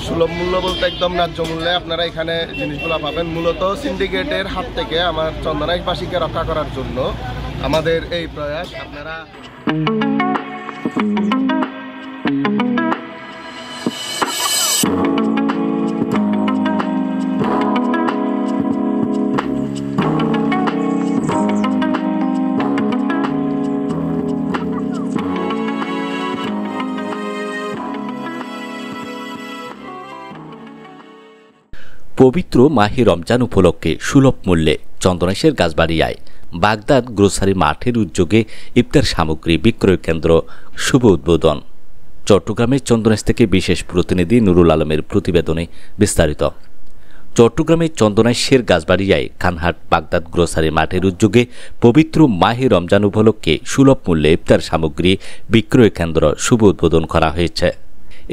সুলভ মূল্য বলতে একদম ন্যায্য মূল্যে আপনারা এখানে জিনিসগুলো পাবেন। মূলত সিন্ডিকেটের হাত থেকে আমার চন্দনাইশবাসীকে রক্ষা করার জন্য আমাদের এই প্রয়াস। আপনারা পবিত্র মাহে রমজান উপলক্ষে সুলভ মূল্যে চন্দনাইশের গাছবাড়িয়ায় বাগদাদ গ্রোসারি মাঠের উদ্যোগে ইফতার সামগ্রী বিক্রয় কেন্দ্র শুভ উদ্বোধন। চট্টগ্রামের চন্দনাইশ থেকে বিশেষ প্রতিনিধি নুরুল আলমের প্রতিবেদনে বিস্তারিত। চট্টগ্রামের চন্দনাইশের গাছবাড়িয়ায় খানহাট বাগদাদ গ্রোসারি মাঠের উদ্যোগে পবিত্র মাহে রমজান উপলক্ষে সুলভ মূল্যে ইফতার সামগ্রী বিক্রয় কেন্দ্র শুভ উদ্বোধন করা হয়েছে।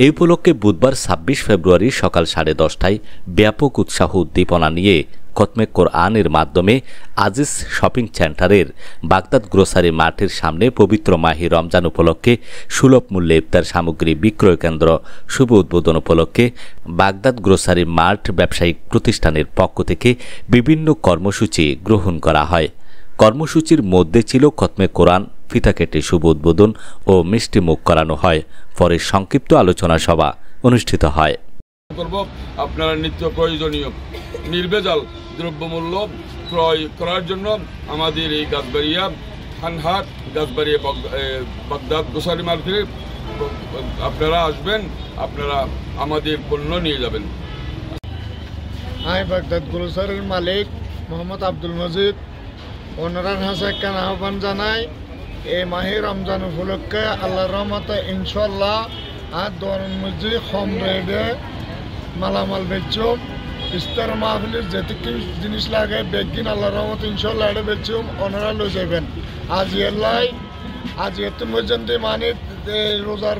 এই উপলক্ষে বুধবার ২৬ ফেব্রুয়ারি সকাল 10:30টায় ব্যাপক উৎসাহ উদ্দীপনা নিয়ে খতমে কোরআনের মাধ্যমে আজিজ শপিং সেন্টারের বাগদাদ গ্রোসারি মাঠের সামনে পবিত্র মাহে রমজান উপলক্ষে সুলভ মূল্যে ইফতার সামগ্রী বিক্রয় কেন্দ্র শুভ উদ্বোধন উপলক্ষে বাগদাদ গ্রোসারি মাঠ ব্যবসায়িক প্রতিষ্ঠানের পক্ষ থেকে বিভিন্ন কর্মসূচি গ্রহণ করা হয়। কর্মসূচির মধ্যে ছিল খতমে কোরআন, ফিতা কেটে শুভ উদ্বোধন ও মিষ্টি মুখ করানো হয়। পরে সংক্ষিপ্ত আলোচনা সভা অনুষ্ঠিত হয়। আপনারা নিত্য প্রয়োজনীয় নির্ভেজাল দ্রব্যমূল্য ক্রয় করার জন্য আমাদের এই গাছবাড়িয়া খানহাট গাছবাড়িয়া বাগদাদ গ্রোসারি মার্কেটে আপনারা আসবেন, আপনারা আমাদের পণ্য নিয়ে যাবেন। আমি বাগদাদ গ্রোসারির মালিক মোহাম্মদ আব্দুল মজিদ ওনারার হাসে একখান আহ্বান জানাই। এই মাহে রমজান উপলক্ষে আল্লাহর রহমতে ইনশাল্লাহ আর দরুন মসজিদ কম রেটে মালামাল বেচুম। ইফতার মাহফিলের যেতিকি জিনিস লাগে বেগিন আল্লাহর রহমতে ইনশাল্লাহ এটা বেচুম, ওনারা লই যাবেন। আজ এত পর্যন্ত মানে রোজার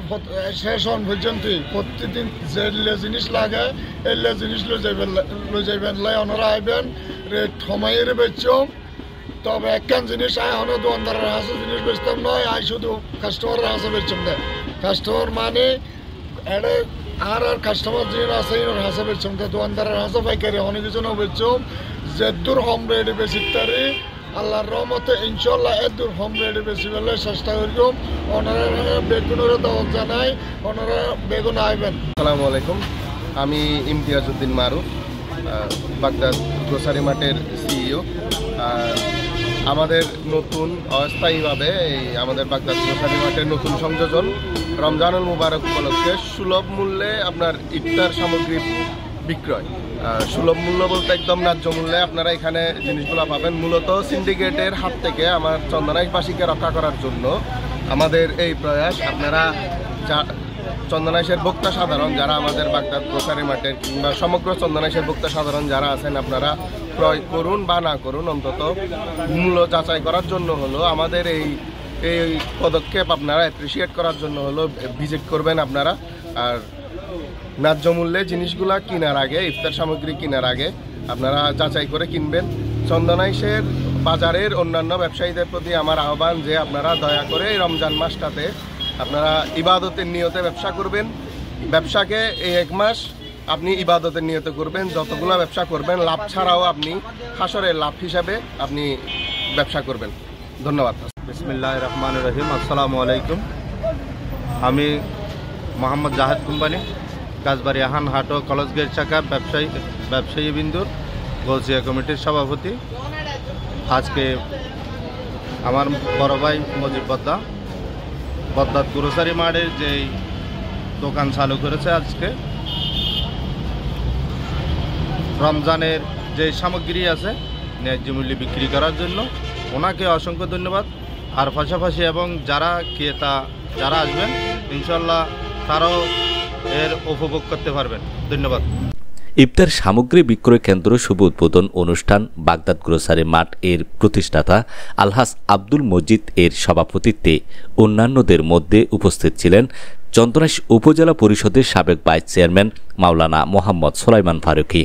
শেষ হন পর্যন্ত প্রতিদিন যে জিনিস লাগে এলে জিনিস লই যাবেন লাই ওনারা আইবেন রেট কমাইয়ের বেচুম। তবে একখান জিনিস আয় হলো দোকানদারের হাসে জিনিস বেচতাম নয়, আয় শুধু কাস্টমারের হাসে বেচতাম না। কাস্টমার মানে এটা আর কাস্টমার যে আছে এর হাসে বেচতাম না, দোকানদারের হাসে পাইকারি অনেক কিছু না বেচতাম। যে দূর হোম রেটে বেশি তারি আল্লাহর রহমতে ইনশাল্লাহ এর দূর হোম রেটে বেশি বেলে চেষ্টা করিম। ওনারা বেগুনের দাওয়াত জানাই, ওনারা বেগুন আইবেন। আসসালামু আলাইকুম, আমি ইমতিয়াজউদ্দিন মারুফ, বাগদাদ গ্রোসারি মার্টের সিইও। আমাদের নতুন অস্থায়ীভাবে আমাদের বাগদাদ গ্রোসারি মার্টের নতুন সংযোজন রমজানুল মুবারক উপলক্ষে সুলভ মূল্যে আপনার ইফতার সামগ্রী বিক্রয়। সুলভ মূল্য বলতে একদম ন্যায্য মূল্যে আপনারা এখানে জিনিসগুলো পাবেন। মূলত সিন্ডিকেটের হাত থেকে আমার চন্দনাইশবাসীকে রক্ষা করার জন্য আমাদের এই প্রয়াস। আপনারা চন্দনাইশের ভোক্তা সাধারণ যারা আমাদের বাগদাদ গ্রোসারি মার্টের কিংবা সমগ্র চন্দনাইশের ভোক্তা সাধারণ যারা আছেন, আপনারা ক্রয় করুন বা না করুন, অন্তত মূল্য যাচাই করার জন্য হলো আমাদের এই পদক্ষেপ আপনারা অ্যাপ্রিসিয়েট করার জন্য হলো ভিজিট করবেন আপনারা। আর ন্যায্য মূল্যে জিনিসগুলা কেনার আগে, ইফতার সামগ্রী কেনার আগে আপনারা যাচাই করে কিনবেন। চন্দনাইশের বাজারের অন্যান্য ব্যবসায়ীদের প্রতি আমার আহ্বান যে আপনারা দয়া করে এই রমজান মাসটাতে আপনারা ইবাদতের নিয়তে ব্যবসা করবেন। ব্যবসাকে এই 1 মাস আপনি ইবাদতের নিয়তে করবেন। যতগুলো ব্যবসা করবেন লাভ ছাড়াও আপনি হাসরের লাভ হিসাবে আপনি ব্যবসা করবেন। ধন্যবাদ। বিসমিল্লাহির রহমানির রহিম। আসসালামু আলাইকুম। আমি মোহাম্মদ জাহেদ কোম্পানি গাছবাড়িয়া খানহাট ও কলেজ গেট শাখা ব্যবসায়ী বিন্দুর গৌসিয়া কমিটির সভাপতি। আজকে আমার বড় ভাই মজিব বাগদাদ গ্রোসারি মার্টের যেই দোকান চালু করেছে, আজকে রমজানের যে সামগ্রী আছে ন্যায্য মূল্যে বিক্রি করার জন্য ওনাকে অসংখ্য ধন্যবাদ। আর পাশাপাশি এবং যারা ক্রেতা যারা আসবেন ইনশাল্লাহ তারাও এর উপভোগ করতে পারবেন। ধন্যবাদ। ইফতার সামগ্রী বিক্রয় কেন্দ্র শুভ উদ্বোধন অনুষ্ঠান বাগদাদ গ্রোসারি মাঠ এর প্রতিষ্ঠাতা আলহাজ আব্দুল মজিদ এর সভাপতিত্বে অন্যান্যদের মধ্যে উপস্থিত ছিলেন চন্দনাইশ উপজেলা পরিষদের সাবেক ভাইস চেয়ারম্যান মাওলানা মোহাম্মদ সোলাইমান ফারুকি,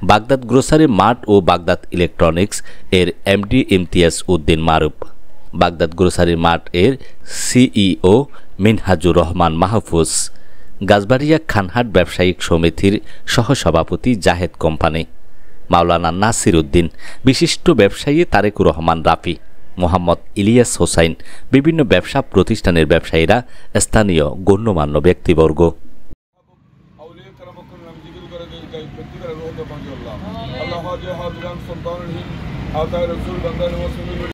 বাগদাদ গ্রোসারি মাঠ ও বাগদাদ ইলেকট্রনিক্স এর এমডি ইমতিয়াজ উদ্দিন মারুফ, বাগদাদ গ্রোসারি মাঠ এর সিইও মিনহাজুর রহমান মাহফুজ, গাছবাড়িয়া খানহাট ব্যবসায়িক সমিতির সহসভাপতি জাহেদ কোম্পানি, মাওলানা নাসির উদ্দিন, বিশিষ্ট ব্যবসায়ী তারেকুর রহমান রাফি, মোহাম্মদ ইলিয়াস হোসাইন, বিভিন্ন ব্যবসা প্রতিষ্ঠানের ব্যবসায়ীরা, স্থানীয় গণ্যমান্য ব্যক্তিবর্গ।